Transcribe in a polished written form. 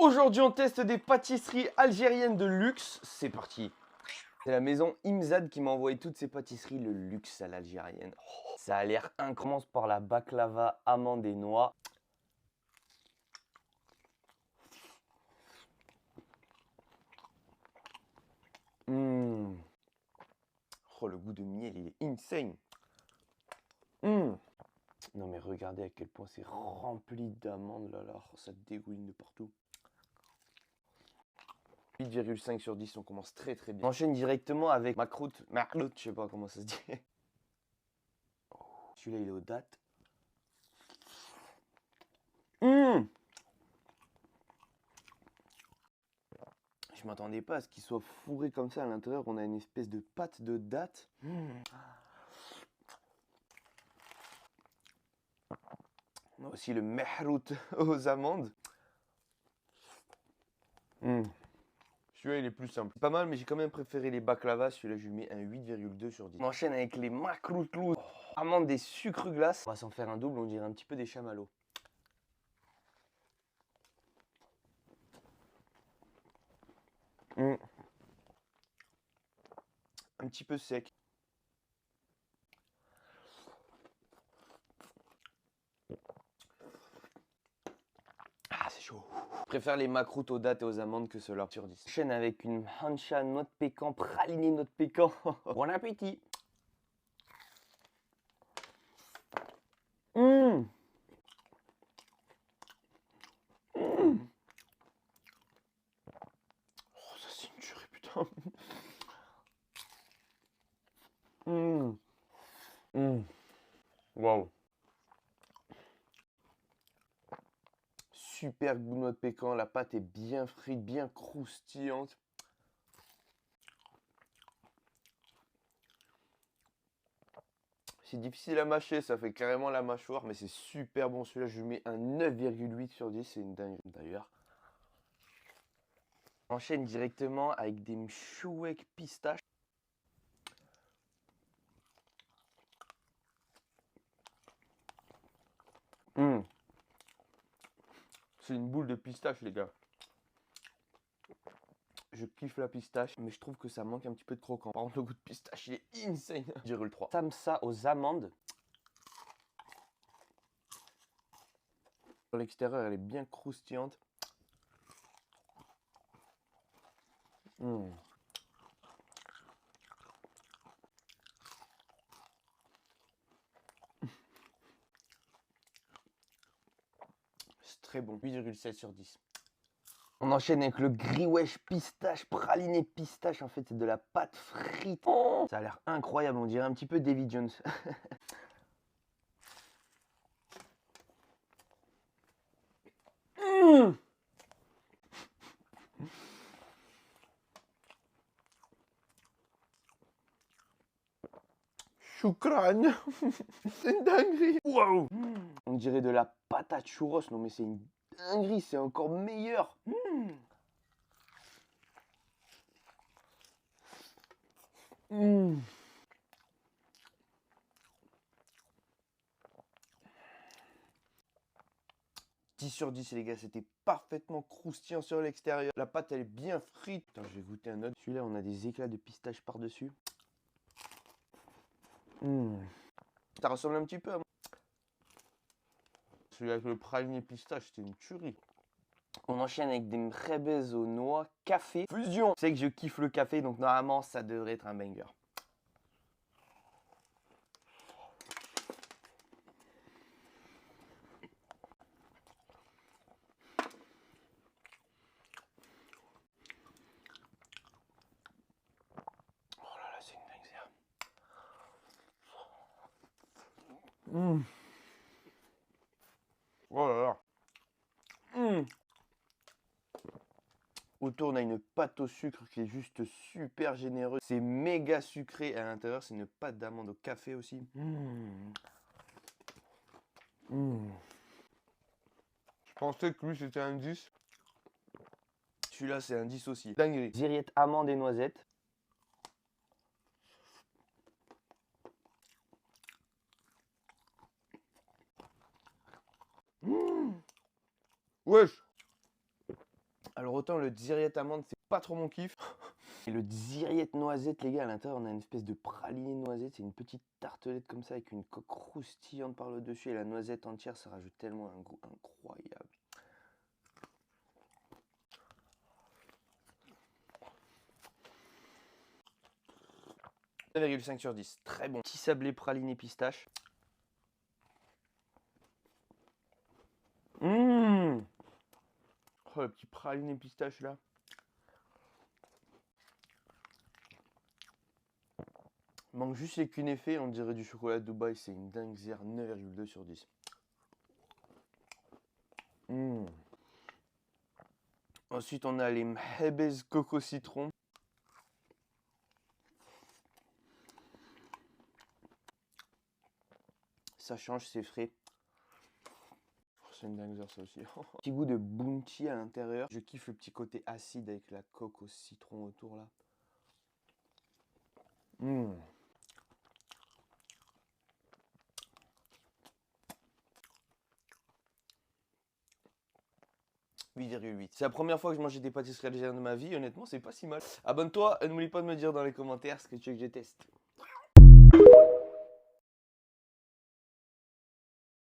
Aujourd'hui, on teste des pâtisseries algériennes de luxe. C'est parti. C'est la maison Imzad qui m'a envoyé toutes ces pâtisseries, le luxe à l'algérienne. Oh, ça a l'air incroyable. On commence par la baklava amande et noix. Oh, le goût de miel, il est insane. Non mais regardez à quel point c'est rempli d'amandes là là, ça dégouline de partout. 8,5 sur 10, on commence très très bien. On enchaîne directement avec Makrout, je sais pas comment ça se dit. Oh, celui-là il est aux dattes. Je m'attendais pas à ce qu'il soit fourré comme ça à l'intérieur. On a une espèce de pâte de dattes. On a aussi le mehrout aux amandes. Celui-là, il est plus simple. Pas mal, mais j'ai quand même préféré les baklava. Celui-là, je lui mets un 8,2 sur 10. On enchaîne avec les makroutlous. Amandes des sucres glaces. On va s'en faire un double, on dirait un petit peu des chamallows. Un petit peu sec. Ah, c'est chaud. Je préfère les makrouts aux dattes et aux amandes que ceux-là sur 10. Enchaîne avec une hancha noix de pécan, pralinée noix de pécan. Bon appétit. Oh, ça c'est une tuerie, putain. Waouh. Super goût de noix de pécan, la pâte est bien frite, bien croustillante. C'est difficile à mâcher, ça fait carrément la mâchoire, mais c'est super bon. Celui-là, je lui mets un 9,8 sur 10, c'est une dingue d'ailleurs. Enchaîne directement avec des mchouek pistaches. C'est une boule de pistache, les gars. Je kiffe la pistache, mais je trouve que ça manque un petit peu de croquant. Par contre, le goût de pistache, il est insane. Je dirais le 3. Samsa aux amandes. Sur l'extérieur, elle est bien croustillante. C'est très bon. 8,7 sur 10. On enchaîne avec le grillwesh pistache, praliné pistache. En fait, c'est de la pâte frite. Oh, ça a l'air incroyable. On dirait un petit peu Davy Jones. Choukran. C'est une dinguerie. Waouh. On dirait de la patate churros. Non mais c'est une dinguerie. C'est encore meilleur. Mmh. 10 sur 10 les gars, c'était parfaitement croustillant sur l'extérieur. La pâte elle est bien frite. Attends, je vais goûter un autre. Celui-là, on a des éclats de pistache par-dessus. Ça ressemble un petit peu à celui avec le praliné pistache, c'était une tuerie. On enchaîne avec des mkhebez aux noix café. Fusion. Je sais que je kiffe le café, donc normalement ça devrait être un banger. Oh là là, c'est une dingue. Oh là là. Autour, on a une pâte au sucre qui est juste super généreuse. C'est méga sucré. À l'intérieur, c'est une pâte d'amande au café aussi. Je pensais que lui, c'était un 10. Celui-là, c'est un 10 aussi. Dinguerie. Ziriette, amande et noisette. Wesh. Alors autant le Dziriette amande, c'est pas trop mon kiff. Et le Dziriette noisette, les gars, à l'intérieur, on a une espèce de praliné noisette. C'est une petite tartelette comme ça avec une coque croustillante par le dessus. Et la noisette entière, ça rajoute tellement un goût incroyable. 9,5 sur 10. Très bon. Petit sablé praliné pistache. Mmh. Oh, le petit praliné pistache là. Manque juste les cunéfés, on dirait du chocolat de Dubaï, c'est une dinguerie, 9,2 sur 10. Ensuite, on a les Mhebez coco citron. Ça change, c'est frais. C'est une dinguerie ça aussi. Petit goût de bounty à l'intérieur. Je kiffe le petit côté acide avec la coque au citron autour là. 8,8. C'est la première fois que je mangeais des pâtisseries algériennes de ma vie, honnêtement, c'est pas si mal. Abonne-toi et n'oublie pas de me dire dans les commentaires ce que tu veux que je teste.